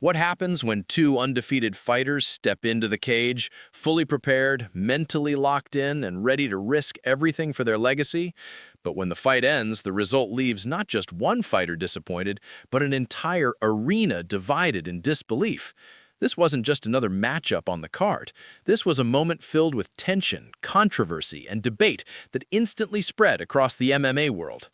What happens when two undefeated fighters step into the cage, fully prepared, mentally locked in, and ready to risk everything for their legacy? But when the fight ends, the result leaves not just one fighter disappointed, but an entire arena divided in disbelief. This wasn't just another matchup on the card. This was a moment filled with tension, controversy, and debate that instantly spread across the MMA world.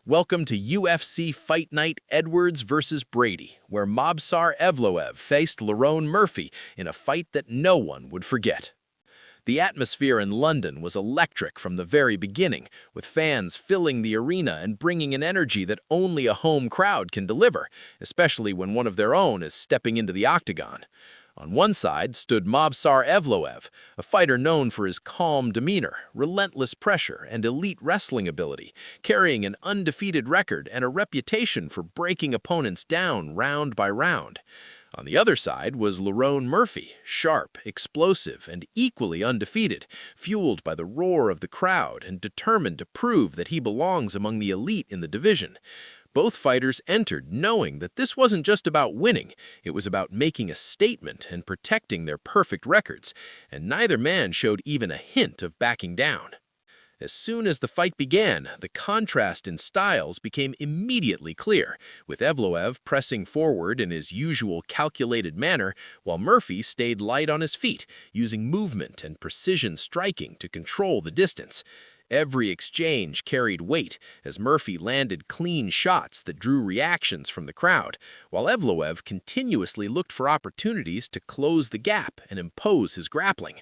Welcome to UFC Fight Night Edwards versus Brady, where Movsar Evloev faced Lerone Murphy in a fight that no one would forget. The atmosphere in London was electric from the very beginning, with fans filling the arena and bringing an energy that only a home crowd can deliver, especially when one of their own is stepping into the octagon. On one side stood Movsar Evloev, a fighter known for his calm demeanor, relentless pressure, and elite wrestling ability, carrying an undefeated record and a reputation for breaking opponents down round by round. On the other side was Lerone Murphy, sharp, explosive, and equally undefeated, fueled by the roar of the crowd and determined to prove that he belongs among the elite in the division. Both fighters entered knowing that this wasn't just about winning, it was about making a statement and protecting their perfect records, and neither man showed even a hint of backing down. As soon as the fight began, the contrast in styles became immediately clear, with Evloev pressing forward in his usual calculated manner, while Murphy stayed light on his feet, using movement and precision striking to control the distance. Every exchange carried weight as Murphy landed clean shots that drew reactions from the crowd, while Evloev continuously looked for opportunities to close the gap and impose his grappling.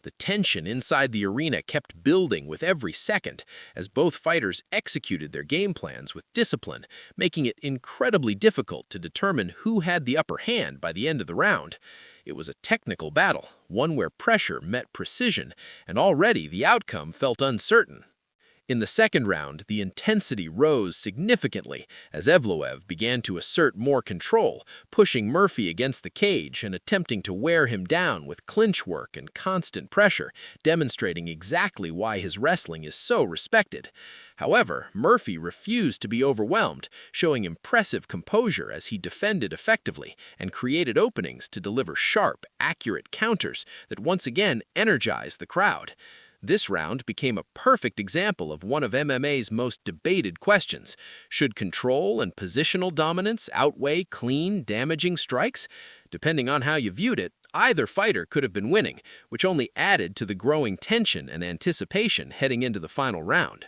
The tension inside the arena kept building with every second as both fighters executed their game plans with discipline, making it incredibly difficult to determine who had the upper hand by the end of the round. It was a technical battle, one where pressure met precision, and already the outcome felt uncertain. In the second round, the intensity rose significantly as Evloev began to assert more control, pushing Murphy against the cage and attempting to wear him down with clinch work and constant pressure, demonstrating exactly why his wrestling is so respected. However, Murphy refused to be overwhelmed, showing impressive composure as he defended effectively and created openings to deliver sharp, accurate counters that once again energized the crowd. This round became a perfect example of one of MMA's most debated questions. Should control and positional dominance outweigh clean, damaging strikes? Depending on how you viewed it, either fighter could have been winning, which only added to the growing tension and anticipation heading into the final round.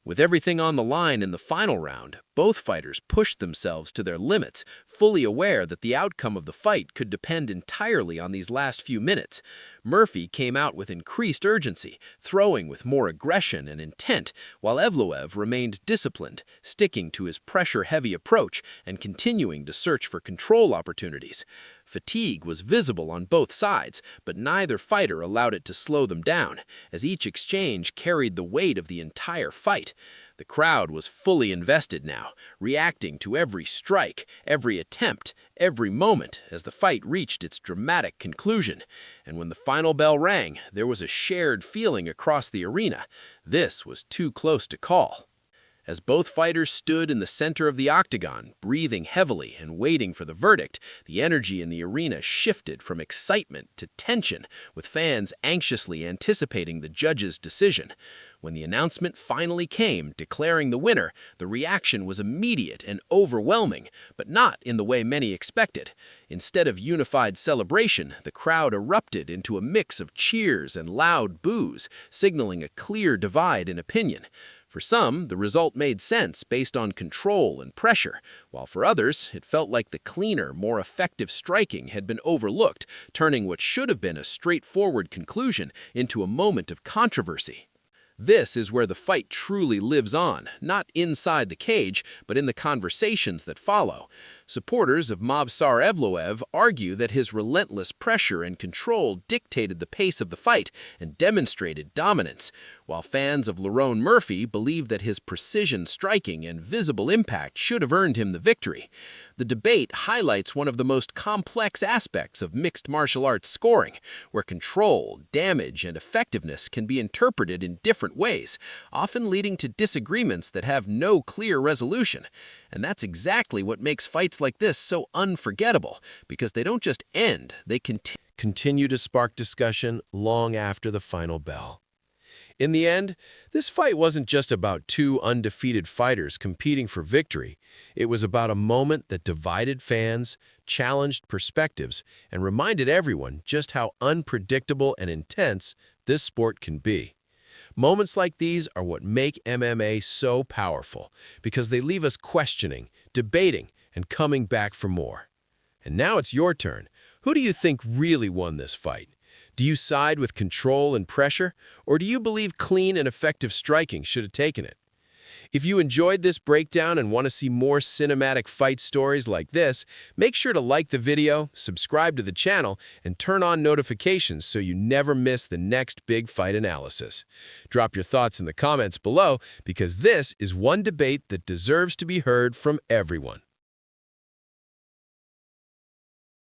With everything on the line in the final round, both fighters pushed themselves to their limits, fully aware that the outcome of the fight could depend entirely on these last few minutes. Murphy came out with increased urgency, throwing with more aggression and intent, while Evloev remained disciplined, sticking to his pressure-heavy approach and continuing to search for control opportunities. Fatigue was visible on both sides, but neither fighter allowed it to slow them down, as each exchange carried the weight of the entire fight. The crowd was fully invested now, reacting to every strike, every attempt, every moment as the fight reached its dramatic conclusion. And when the final bell rang, there was a shared feeling across the arena. This was too close to call. As both fighters stood in the center of the octagon, breathing heavily and waiting for the verdict, the energy in the arena shifted from excitement to tension, with fans anxiously anticipating the judge's decision. When the announcement finally came, declaring the winner, the reaction was immediate and overwhelming, but not in the way many expected. Instead of unified celebration, the crowd erupted into a mix of cheers and loud boos, signaling a clear divide in opinion. For some, the result made sense based on control and pressure, while for others, it felt like the cleaner, more effective striking had been overlooked, turning what should have been a straightforward conclusion into a moment of controversy. This is where the fight truly lives on, not inside the cage, but in the conversations that follow. Supporters of Movsar Evloev argue that his relentless pressure and control dictated the pace of the fight and demonstrated dominance, while fans of Lerone Murphy believe that his precision striking and visible impact should have earned him the victory. The debate highlights one of the most complex aspects of mixed martial arts scoring, where control, damage, and effectiveness can be interpreted in different ways, often leading to disagreements that have no clear resolution. And that's exactly what makes fights like this so unforgettable, because they don't just end, they continue to spark discussion long after the final bell. In the end, this fight wasn't just about two undefeated fighters competing for victory. It was about a moment that divided fans, challenged perspectives, and reminded everyone just how unpredictable and intense this sport can be. Moments like these are what make MMA so powerful, because they leave us questioning, debating, and coming back for more. And now it's your turn. Who do you think really won this fight? Do you side with control and pressure, or do you believe clean and effective striking should have taken it? If you enjoyed this breakdown and want to see more cinematic fight stories like this, make sure to like the video, subscribe to the channel, and turn on notifications so you never miss the next big fight analysis. Drop your thoughts in the comments below, because this is one debate that deserves to be heard from everyone.